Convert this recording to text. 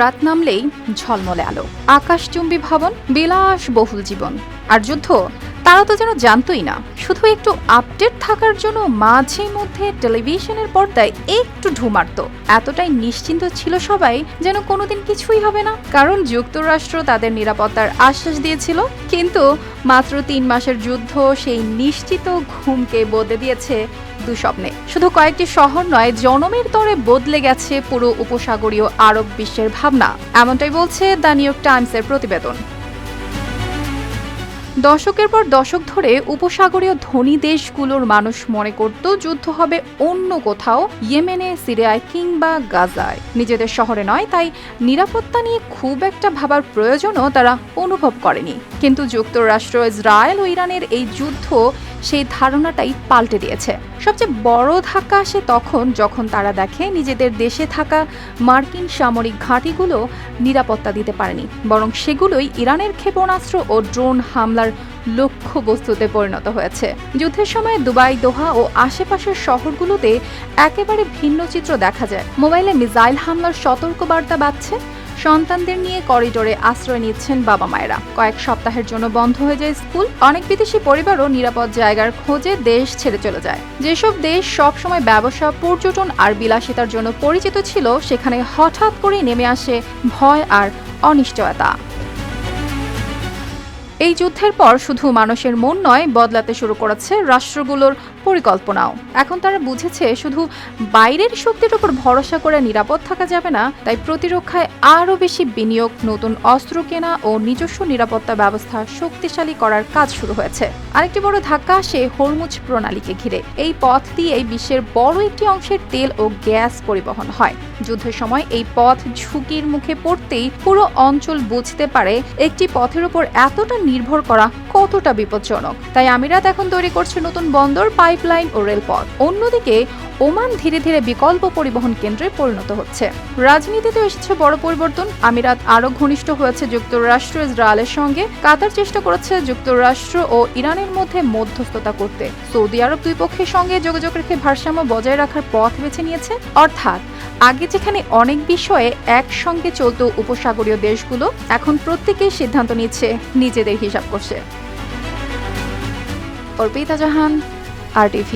রাত নামলেই ঝলমলে আলো, আকাশচুম্বী ভবন, বিলাসবহুল জীবন। আর যুদ্ধ, তারা তো যেন জানতোই না। শুধু একটু আপডেট থাকার জন্য মাঝে মধ্যে টেলিভিশনের পর্দায় একটু ঢু মারত। এতটাই নিশ্চিন্ত ছিল সবাই যেন কোনোদিন কিছুই হবে না, কারণ যুক্তরাষ্ট্র তাদের নিরাপত্তার আশ্বাস দিয়েছিল। কিন্তু মাত্র ৩ মাসের যুদ্ধ সেই নিশ্চিত ঘুমকে বদলে দিয়েছে দুঃস্বপ্নে। শুধু কয়েকটি শহর নয়, জনমের তরে বদলে গেছে পুরো উপসাগরীয় আরব বিশ্বের ভাবনা, এমনটাই বলছে দ্য নিউ ইয়র্ক টাইমসের প্রতিবেদন। দশকের পর দশক ধরে উপসাগরীয় ধনী দেশগুলোর মানুষ মনে করত যুদ্ধ হবে অন্য কোথাও, ইয়েমেনে, সিরিয়ায় কিংবা গাজায়, নিজেদের শহরে নয়। তাই নিরাপত্তা নিয়ে খুব একটা ভাবার প্রয়োজনও তারা অনুভব করেনি। কিন্তু যুক্তরাষ্ট্র, ইসরায়েল ও ইরানের এই যুদ্ধ সেই ধারণাটাই পাল্টে দিয়েছে। সবচেয়ে বড় ধাক্কা আসে তখন যখন তারা দেখে নিজেদের দেশে থাকা মার্কিন সামরিক ঘাঁটিগুলো নিরাপত্তা দিতে পারেনি, বরং সেগুলোই ইরানের ক্ষেপণাস্ত্র ও ড্রোন হামলার লক্ষ্যবস্তুতে পরিণত হয়েছে। যুদ্ধের সময় দুবাই, দোহা ও আশেপাশের শহরগুলোতে একেবারে ভিন্ন চিত্র দেখা যায়। মোবাইলে মিসাইল হামলার সতর্কবার্তা বাজছে, সন্তানদের নিয়ে করিডোরে আশ্রয় নিচ্ছেন বাবা মায়েরা, কয়েক সপ্তাহের জন্য বন্ধ হয়ে যায় স্কুল। অনেক বিদেশি পরিবারও নিরাপদ জায়গার খোঁজে দেশ ছেড়ে চলে যায়। যেসব দেশ সবসময় ব্যবসা, পর্যটন আর বিলাসিতার জন্য পরিচিত ছিল, সেখানে হঠাৎ করে নেমে আসে ভয় আর অনিশ্চয়তা। এই যুদ্ধের পর শুধু মানুষের মন নয়, বদলাতে শুরু করেছে রাষ্ট্রগুলোর পরিকল্পনাও। এখন তারা বুঝেছে শুধু বাইরের শক্তির উপর ভরসা করে নিরাপদ থাকা যাবে না, তাই প্রতিরক্ষায় আরও বেশি বিনিয়োগ, নতুন অস্ত্র কেনা ও নিজস্ব নিরাপত্তা ব্যবস্থা শক্তিশালী করার কাজ শুরু হয়েছে। আরেকটি বড় ধাক্কা আসে হরমুজ প্রণালীকে ঘিরে। এই পথ দিয়ে বিশ্বের বড় একটি অংশের তেল ও গ্যাস পরিবহন হয়। যুদ্ধের সময় এই পথ ঝুঁকির মুখে পড়তেই পুরো অঞ্চল বুঝতে পারে একটি পথের উপর এতটা নির্ভর করা কতটা বিপজ্জনক। তাই আমিরাত এখন তৈরি করছে নতুন বন্দর, পাইপলাইন ও রেলপথ। অন্যদিকে ওমান ধীরে ধীরে বিকল্প পরিবহন কেন্দ্রে পরিণত হচ্ছে। রাজনীতিতে এসেছে বড় পরিবর্তন। আমিরাত আরো ঘনিষ্ঠ হয়েছে যুক্তরাষ্ট্র, ইসরায়েলের সঙ্গে। কাতার চেষ্টা করেছে যুক্তরাষ্ট্র ও ইরানের মধ্যে মধ্যস্থতা করতে। সৌদি আরব দুই পক্ষের সঙ্গে যোগাযোগ রেখে ভারসাম্য বজায় রাখার পথ বেছে নিয়েছে। অর্থাৎ আগে যেখানে অনেক বিষয়ে একসঙ্গে চলত উপসাগরীয় দেশগুলো, এখন প্রত্যেকেই সিদ্ধান্ত নিচ্ছে, নিজেদের হিসাব করছে। অর্পিতা জাহান, RTV।